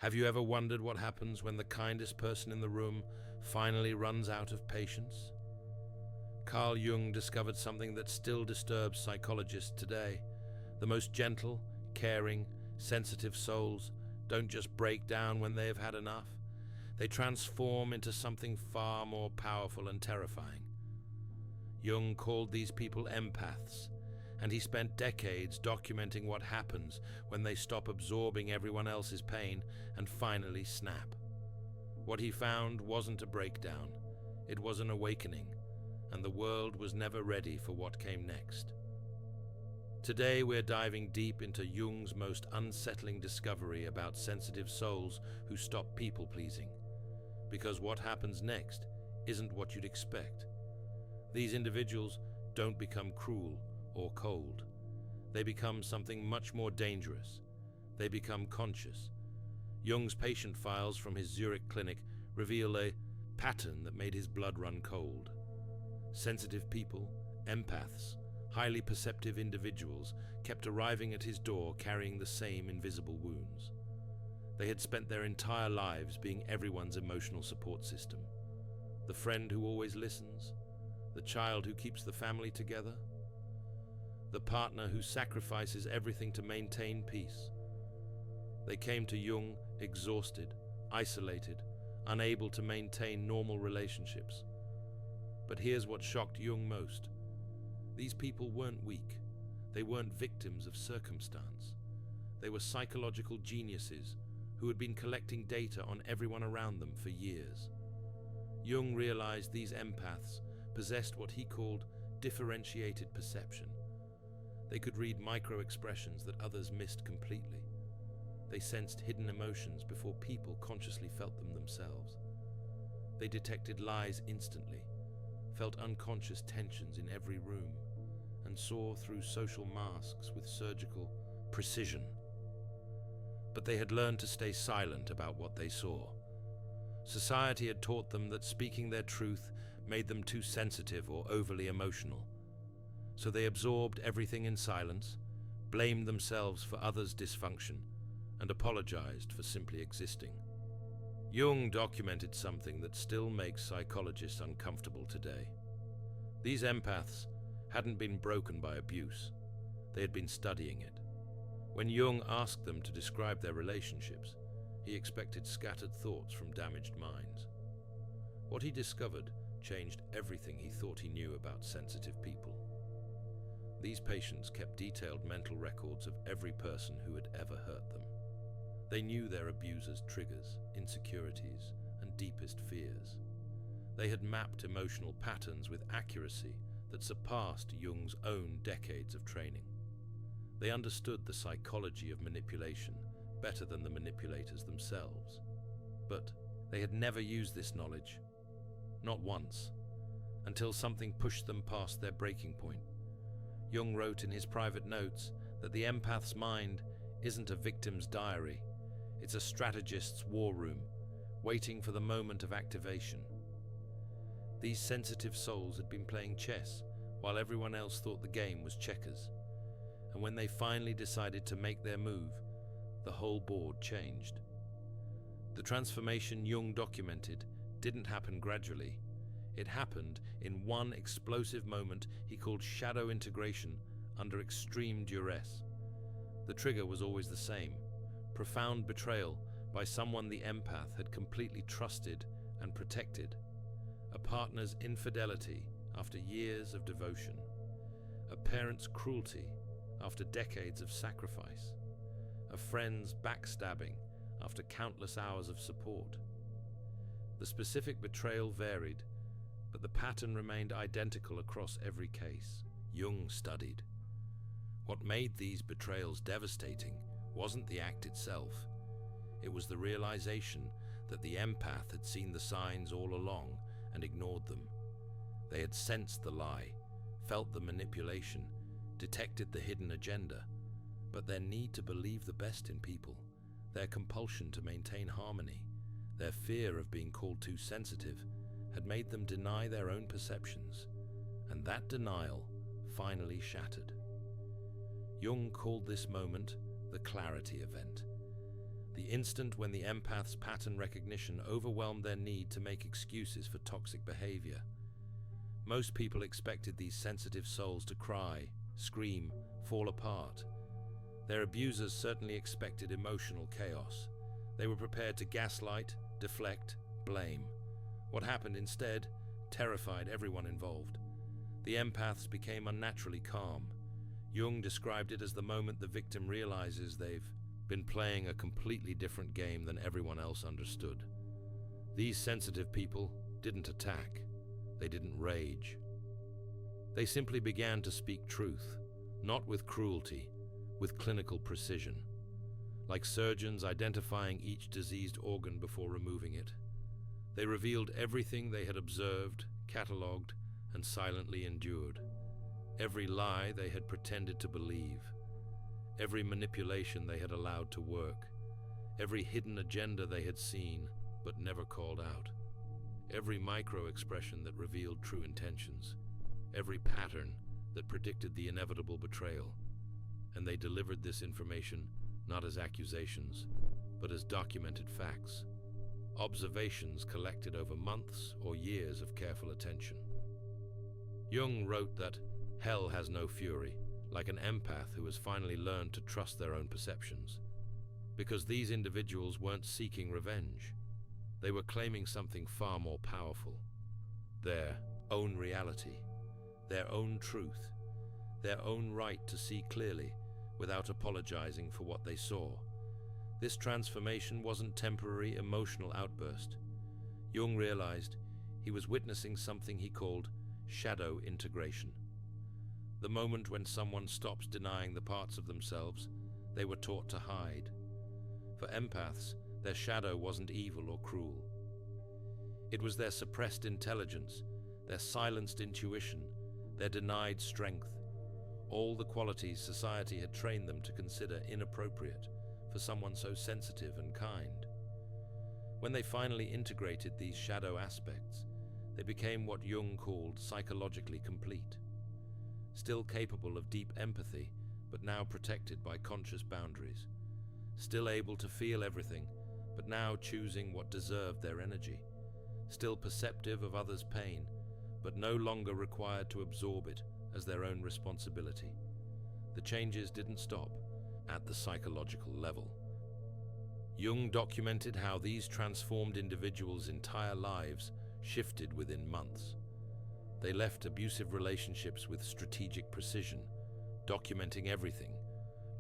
Have you ever wondered what happens when the kindest person in the room finally runs out of patience? Carl Jung discovered something that still disturbs psychologists today. The most gentle, caring, sensitive souls don't just break down when they have had enough. They transform into something far more powerful and terrifying. Jung called these people empaths, and he spent decades documenting what happens when they stop absorbing everyone else's pain and finally snap. What he found wasn't a breakdown, it was an awakening, and the world was never ready for what came next. Today we're diving deep into Jung's most unsettling discovery about sensitive souls who stop people-pleasing. Because what happens next isn't what you'd expect. These individuals don't become cruel or cold. They become something much more dangerous. They become conscious. Jung's patient files from his Zurich clinic reveal a pattern that made his blood run cold. Sensitive people, empaths, highly perceptive individuals kept arriving at his door carrying the same invisible wounds. They had spent their entire lives being everyone's emotional support system. The friend who always listens, the child who keeps the family together, the partner who sacrifices everything to maintain peace. They came to Jung exhausted, isolated, unable to maintain normal relationships. But here's what shocked Jung most. These people weren't weak. They weren't victims of circumstance. They were psychological geniuses who had been collecting data on everyone around them for years. Jung realized these empaths possessed what he called differentiated perception. They could read micro-expressions that others missed completely. They sensed hidden emotions before people consciously felt them themselves. They detected lies instantly, felt unconscious tensions in every room, and saw through social masks with surgical precision. But they had learned to stay silent about what they saw. Society had taught them that speaking their truth made them too sensitive or overly emotional. So they absorbed everything in silence, blamed themselves for others' dysfunction, and apologized for simply existing. Jung documented something that still makes psychologists uncomfortable today. These empaths hadn't been broken by abuse. They had been studying it. When Jung asked them to describe their relationships, he expected scattered thoughts from damaged minds. What he discovered changed everything he thought he knew about sensitive people. These patients kept detailed mental records of every person who had ever hurt them. They knew their abusers' triggers, insecurities, and deepest fears. They had mapped emotional patterns with accuracy that surpassed Jung's own decades of training. They understood the psychology of manipulation better than the manipulators themselves. But they had never used this knowledge, not once, until something pushed them past their breaking point. Jung wrote in his private notes that the empath's mind isn't a victim's diary, it's a strategist's war room, waiting for the moment of activation. These sensitive souls had been playing chess while everyone else thought the game was checkers. And when they finally decided to make their move, the whole board changed. The transformation Jung documented didn't happen gradually. It happened in one explosive moment he called shadow integration under extreme duress. The trigger was always the same: profound betrayal by someone the empath had completely trusted and protected, a partner's infidelity after years of devotion, a parent's cruelty after decades of sacrifice, a friend's backstabbing after countless hours of support. The specific betrayal varied, but the pattern remained identical across every case. Jung studied. What made these betrayals devastating wasn't the act itself. It was the realization that the empath had seen the signs all along and ignored them. They had sensed the lie, felt the manipulation, detected the hidden agenda, but their need to believe the best in people, their compulsion to maintain harmony, their fear of being called too sensitive, had made them deny their own perceptions, and that denial finally shattered. Jung called this moment the clarity event, the instant when the empath's pattern recognition overwhelmed their need to make excuses for toxic behavior. Most people expected these sensitive souls to cry, scream, fall apart. Their abusers certainly expected emotional chaos. They were prepared to gaslight, deflect, blame. What happened instead terrified everyone involved. The empaths became unnaturally calm. Jung described it as the moment the victim realizes they've been playing a completely different game than everyone else understood. These sensitive people didn't attack. They didn't rage. They simply began to speak truth, not with cruelty, with clinical precision, like surgeons identifying each diseased organ before removing it. They revealed everything they had observed, catalogued, and silently endured. Every lie they had pretended to believe. Every manipulation they had allowed to work. Every hidden agenda they had seen but never called out. Every micro-expression that revealed true intentions. Every pattern that predicted the inevitable betrayal. And they delivered this information not as accusations, but as documented facts. Observations collected over months or years of careful attention. Jung wrote that hell has no fury, like an empath who has finally learned to trust their own perceptions. Because these individuals weren't seeking revenge. They were claiming something far more powerful. Their own reality, their own truth, their own right to see clearly without apologizing for what they saw. This transformation wasn't temporary emotional outburst. Jung realized he was witnessing something he called shadow integration. The moment when someone stops denying the parts of themselves they were taught to hide. For empaths, their shadow wasn't evil or cruel. It was their suppressed intelligence, their silenced intuition, their denied strength, all the qualities society had trained them to consider inappropriate for someone so sensitive and kind. When they finally integrated these shadow aspects, they became what Jung called psychologically complete. Still capable of deep empathy, but now protected by conscious boundaries. Still able to feel everything, but now choosing what deserved their energy. Still perceptive of others' pain, but no longer required to absorb it as their own responsibility. The changes didn't stop at the psychological level. Jung documented how these transformed individuals' entire lives shifted within months. They left abusive relationships with strategic precision, documenting everything,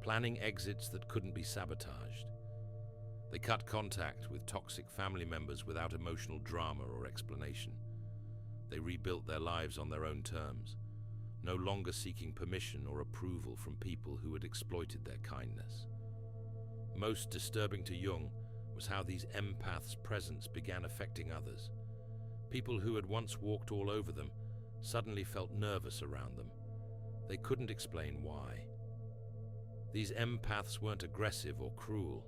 planning exits that couldn't be sabotaged. They cut contact with toxic family members without emotional drama or explanation. They rebuilt their lives on their own terms, no longer seeking permission or approval from people who had exploited their kindness. Most disturbing to Jung was how these empaths' presence began affecting others. People who had once walked all over them suddenly felt nervous around them. They couldn't explain why. These empaths weren't aggressive or cruel,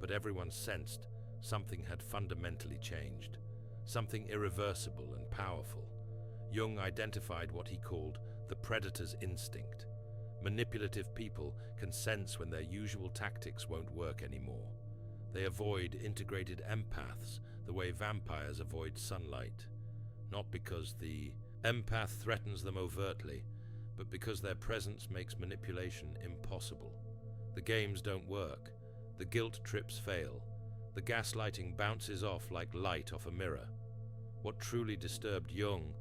but everyone sensed something had fundamentally changed, something irreversible and powerful. Jung identified what he called the predator's instinct. Manipulative people can sense when their usual tactics won't work anymore. They avoid integrated empaths the way vampires avoid sunlight, not because the empath threatens them overtly, but because their presence makes manipulation impossible. The games don't work, the guilt trips fail, the gaslighting bounces off like light off a mirror. What truly disturbed Jung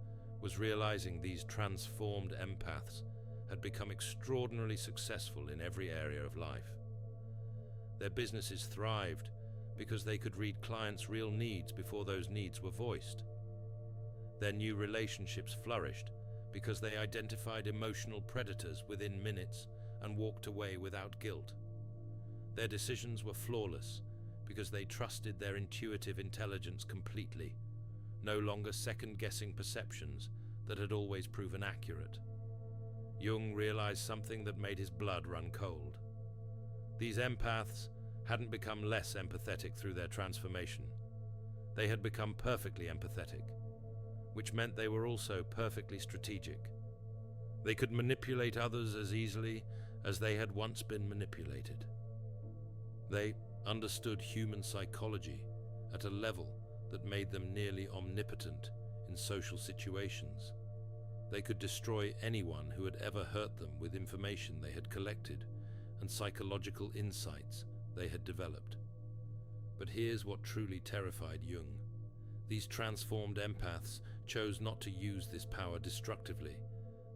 was realizing these transformed empaths had become extraordinarily successful in every area of life. Their businesses thrived because they could read clients' real needs before those needs were voiced. Their new relationships flourished because they identified emotional predators within minutes and walked away without guilt. Their decisions were flawless because they trusted their intuitive intelligence completely, no longer second-guessing perceptions that had always proven accurate. Jung realized something that made his blood run cold. These empaths hadn't become less empathetic through their transformation. They had become perfectly empathetic, which meant they were also perfectly strategic. They could manipulate others as easily as they had once been manipulated. They understood human psychology at a level that made them nearly omnipotent in social situations. They could destroy anyone who had ever hurt them with information they had collected and psychological insights they had developed. But here's what truly terrified Jung. These transformed empaths chose not to use this power destructively.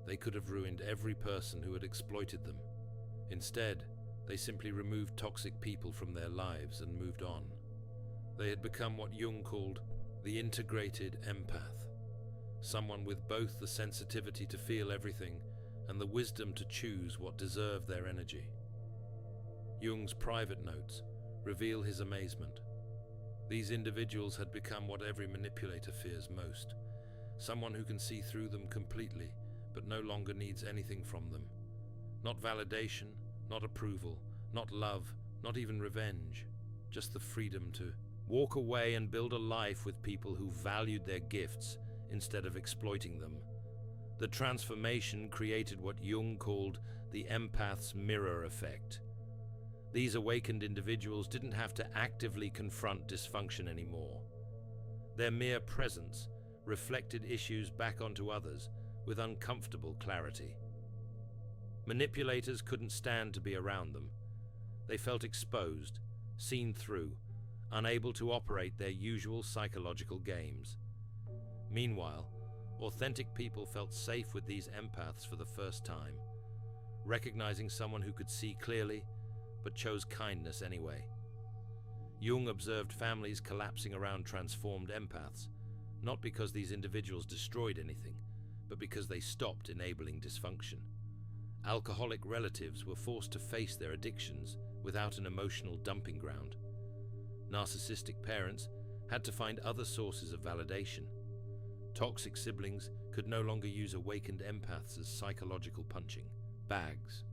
They could have ruined every person who had exploited them. Instead, they simply removed toxic people from their lives and moved on. They had become what Jung called the integrated empath, someone with both the sensitivity to feel everything and the wisdom to choose what deserved their energy. Jung's private notes reveal his amazement. These individuals had become what every manipulator fears most, someone who can see through them completely, but no longer needs anything from them. Not validation, not approval, not love, not even revenge, just the freedom to walk away and build a life with people who valued their gifts instead of exploiting them. The transformation created what Jung called the empath's mirror effect. These awakened individuals didn't have to actively confront dysfunction anymore. Their mere presence reflected issues back onto others with uncomfortable clarity. Manipulators couldn't stand to be around them. They felt exposed, seen through, unable to operate their usual psychological games. Meanwhile, authentic people felt safe with these empaths for the first time, recognizing someone who could see clearly but chose kindness anyway. Jung observed families collapsing around transformed empaths, not because these individuals destroyed anything, but because they stopped enabling dysfunction. Alcoholic relatives were forced to face their addictions without an emotional dumping ground. Narcissistic parents had to find other sources of validation. Toxic siblings could no longer use awakened empaths as psychological punching bags.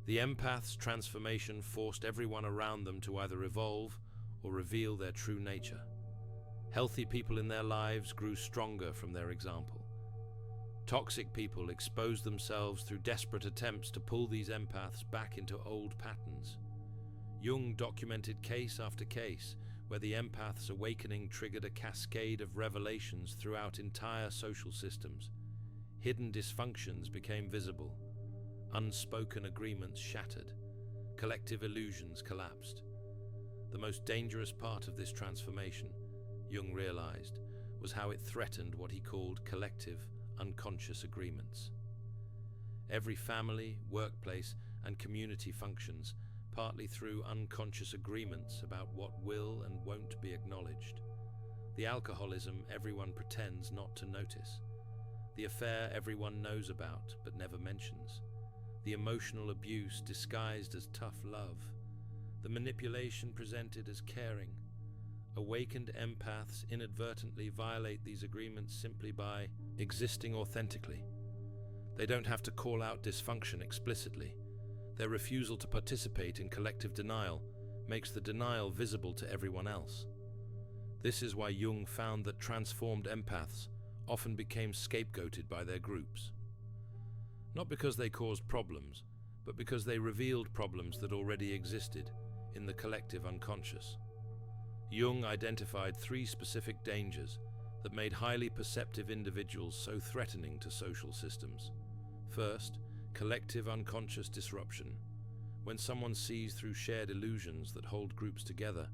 The empath's transformation forced everyone around them to either evolve or reveal their true nature. Healthy people in their lives grew stronger from their example. Toxic people exposed themselves through desperate attempts to pull these empaths back into old patterns. Jung documented case after case where the empath's awakening triggered a cascade of revelations throughout entire social systems. Hidden dysfunctions became visible. Unspoken agreements shattered. Collective illusions collapsed. The most dangerous part of this transformation, Jung realized, was how it threatened what he called collective, unconscious agreements. Every family, workplace, and community functions partly through unconscious agreements about what will and won't be acknowledged. The alcoholism everyone pretends not to notice. The affair everyone knows about but never mentions. The emotional abuse disguised as tough love. The manipulation presented as caring. Awakened empaths inadvertently violate these agreements simply by existing authentically. They don't have to call out dysfunction explicitly. Their refusal to participate in collective denial makes the denial visible to everyone else. This is why Jung found that transformed empaths often became scapegoated by their groups. Not because they caused problems, but because they revealed problems that already existed in the collective unconscious. Jung identified 3 specific dangers that made highly perceptive individuals so threatening to social systems. First, collective unconscious disruption. When someone sees through shared illusions that hold groups together,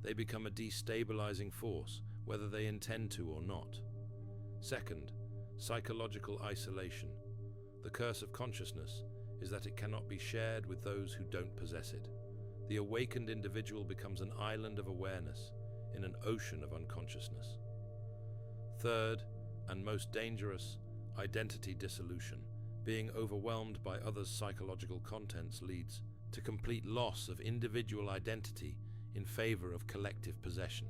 they become a destabilizing force, whether they intend to or not. Second, psychological isolation. The curse of consciousness is that it cannot be shared with those who don't possess it. The awakened individual becomes an island of awareness in an ocean of unconsciousness. Third, and most dangerous, identity dissolution. Being overwhelmed by others' psychological contents leads to complete loss of individual identity in favor of collective possession.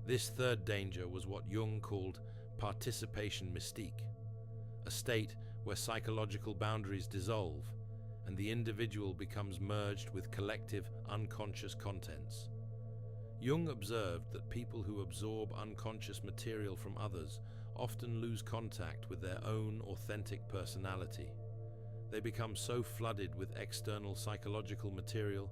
This third danger was what Jung called participation mystique, a state where psychological boundaries dissolve and the individual becomes merged with collective unconscious contents. Jung observed that people who absorb unconscious material from others often lose contact with their own authentic personality. They become so flooded with external psychological material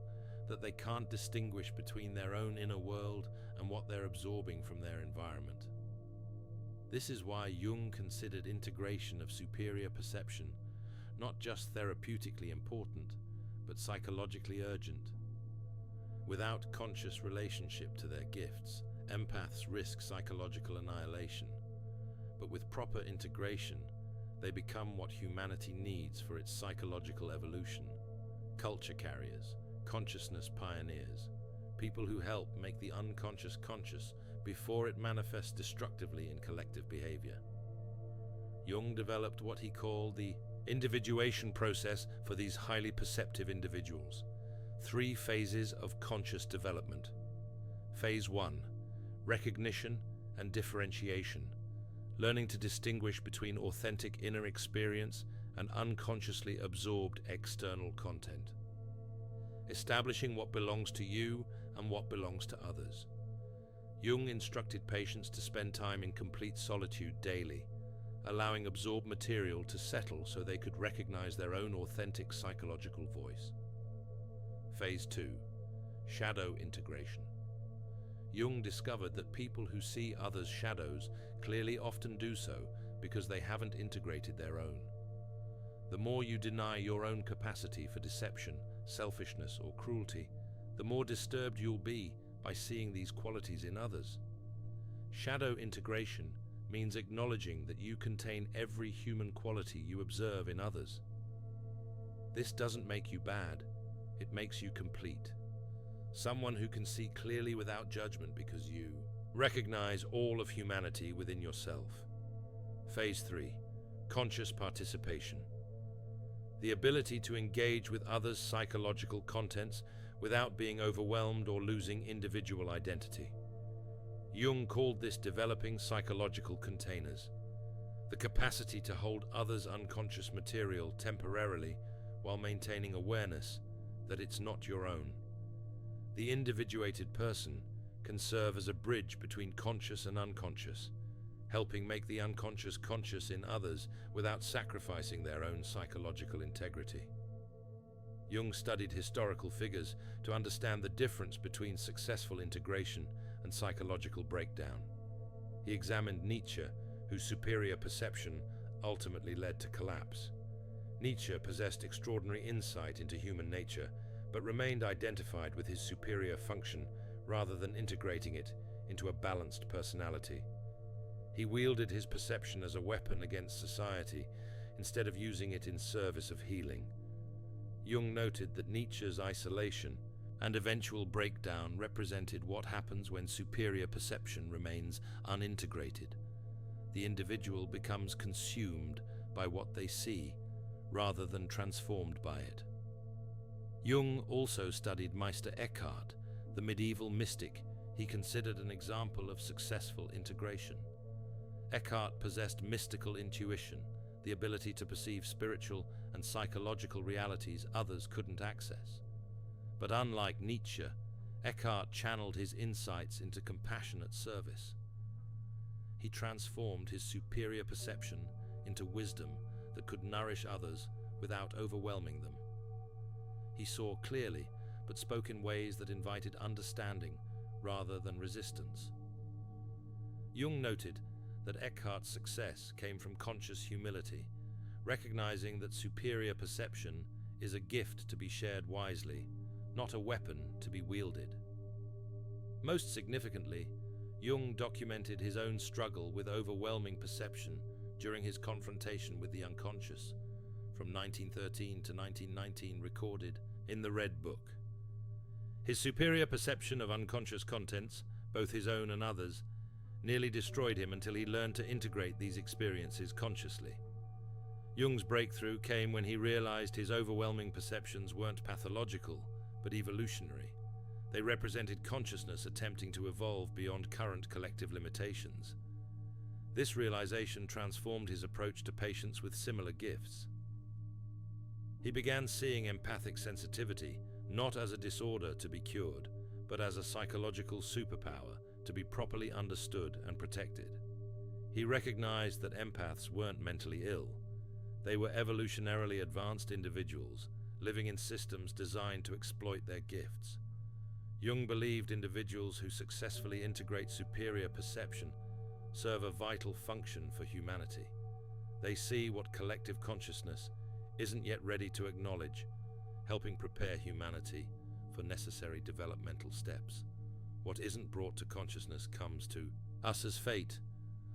that they can't distinguish between their own inner world and what they're absorbing from their environment. This is why Jung considered integration of superior perception not just therapeutically important, but psychologically urgent. Without conscious relationship to their gifts, empaths risk psychological annihilation. But with proper integration, they become what humanity needs for its psychological evolution: culture carriers, consciousness pioneers, people who help make the unconscious conscious before it manifests destructively in collective behavior. Jung developed what he called the individuation process for these highly perceptive individuals. 3 phases of conscious development. Phase 1, recognition and differentiation, learning to distinguish between authentic inner experience and unconsciously absorbed external content. Establishing what belongs to you and what belongs to others. Jung instructed patients to spend time in complete solitude daily, allowing absorbed material to settle so they could recognize their own authentic psychological voice. Phase 2, shadow integration. Jung discovered that people who see others' shadows clearly often do so because they haven't integrated their own. The more you deny your own capacity for deception, selfishness, or cruelty, the more disturbed you'll be by seeing these qualities in others. Shadow integration means acknowledging that you contain every human quality you observe in others. This doesn't make you bad, it makes you complete. Someone who can see clearly without judgment because you recognize all of humanity within yourself. Phase 3, conscious participation. The ability to engage with others' psychological contents without being overwhelmed or losing individual identity. Jung called this developing psychological containers, the capacity to hold others' unconscious material temporarily while maintaining awareness that it's not your own. The individuated person can serve as a bridge between conscious and unconscious, helping make the unconscious conscious in others without sacrificing their own psychological integrity. Jung studied historical figures to understand the difference between successful integration and psychological breakdown. He examined Nietzsche, whose superior perception ultimately led to collapse. Nietzsche possessed extraordinary insight into human nature, but remained identified with his superior function rather than integrating it into a balanced personality. He wielded his perception as a weapon against society instead of using it in service of healing. Jung noted that Nietzsche's isolation and eventual breakdown represented what happens when superior perception remains unintegrated. The individual becomes consumed by what they see rather than transformed by it. Jung also studied Meister Eckhart, the medieval mystic he considered an example of successful integration. Eckhart possessed mystical intuition, the ability to perceive spiritual and psychological realities others couldn't access. But unlike Nietzsche, Eckhart channeled his insights into compassionate service. He transformed his superior perception into wisdom that could nourish others without overwhelming them. He saw clearly, but spoke in ways that invited understanding rather than resistance. Jung noted that Eckhart's success came from conscious humility, recognizing that superior perception is a gift to be shared wisely, not a weapon to be wielded. Most significantly, Jung documented his own struggle with overwhelming perception during his confrontation with the unconscious, from 1913 to 1919, recorded in the Red Book. His superior perception of unconscious contents, both his own and others, nearly destroyed him until he learned to integrate these experiences consciously. Jung's breakthrough came when he realized his overwhelming perceptions weren't pathological, but evolutionary. They represented consciousness attempting to evolve beyond current collective limitations. This realization transformed his approach to patients with similar gifts. He began seeing empathic sensitivity not as a disorder to be cured, but as a psychological superpower to be properly understood and protected. He recognized that empaths weren't mentally ill. They were evolutionarily advanced individuals, living in systems designed to exploit their gifts. Jung believed individuals who successfully integrate superior perception serve a vital function for humanity. They see what collective consciousness isn't yet ready to acknowledge, helping prepare humanity for necessary developmental steps. What isn't brought to consciousness comes to us as fate.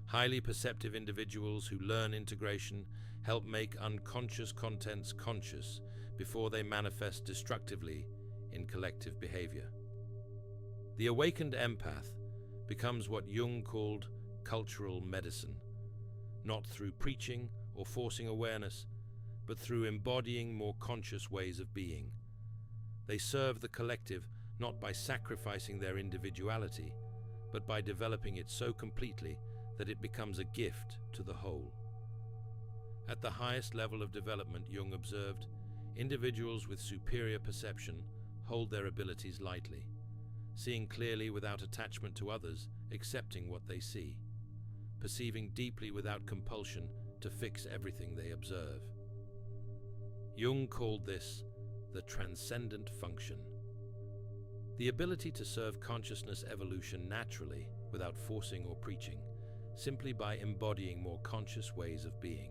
Highly perceptive individuals who learn integration help make unconscious contents conscious before they manifest destructively in collective behavior. The awakened empath becomes what Jung called cultural medicine, not through preaching or forcing awareness, but through embodying more conscious ways of being. They serve the collective not by sacrificing their individuality, but by developing it so completely that it becomes a gift to the whole. At the highest level of development, Jung observed, individuals with superior perception hold their abilities lightly, seeing clearly without attachment to others, accepting what they see, perceiving deeply without compulsion to fix everything they observe. Jung called this the transcendent function. The ability to serve consciousness evolution naturally, without forcing or preaching, simply by embodying more conscious ways of being.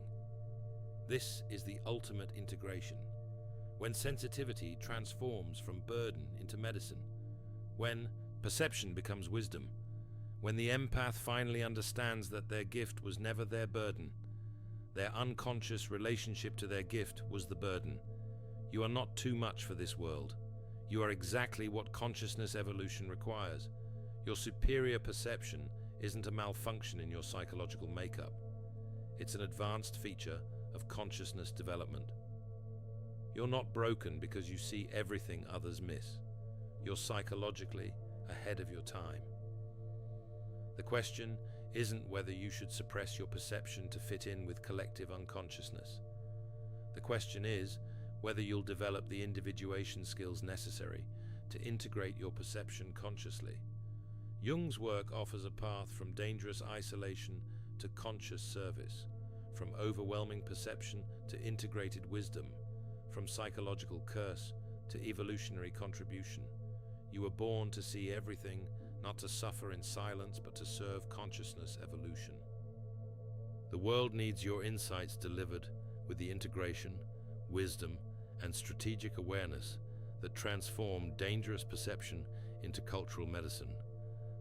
This is the ultimate integration, when sensitivity transforms from burden into medicine, when perception becomes wisdom, when the empath finally understands that their gift was never their burden, their unconscious relationship to their gift was the burden. You are not too much for this world. You are exactly what consciousness evolution requires. Your superior perception isn't a malfunction in your psychological makeup. It's an advanced feature of consciousness development. You're not broken because you see everything others miss. You're psychologically ahead of your time. The question isn't whether you should suppress your perception to fit in with collective unconsciousness. The question is whether you'll develop the individuation skills necessary to integrate your perception consciously. Jung's work offers a path from dangerous isolation to conscious service, from overwhelming perception to integrated wisdom, from psychological curse to evolutionary contribution. You were born to see everything, not to suffer in silence, but to serve consciousness evolution. The world needs your insights delivered with the integration, wisdom, and strategic awareness that transform dangerous perception into cultural medicine.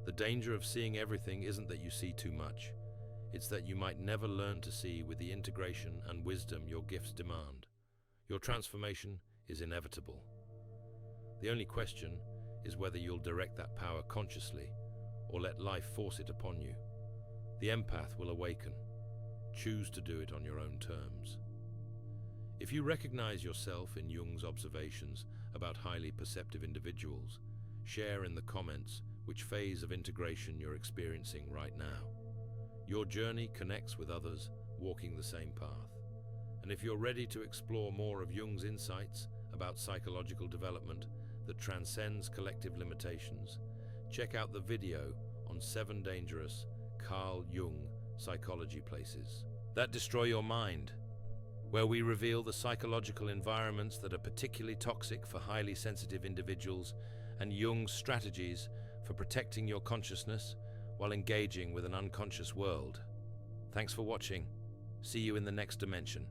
The danger of seeing everything isn't that you see too much. It's that you might never learn to see with the integration and wisdom your gifts demand. Your transformation is inevitable. The only question is whether you'll direct that power consciously or let life force it upon you. The empath will awaken. Choose to do it on your own terms. If you recognize yourself in Jung's observations about highly perceptive individuals, share in the comments which phase of integration you're experiencing right now. Your journey connects with others walking the same path. And if you're ready to explore more of Jung's insights about psychological development that transcends collective limitations, check out the video on 7 dangerous Carl Jung psychology places that destroy your mind, where we reveal the psychological environments that are particularly toxic for highly sensitive individuals and Jung's strategies for protecting your consciousness while engaging with an unconscious world. Thanks for watching. See you in the next dimension.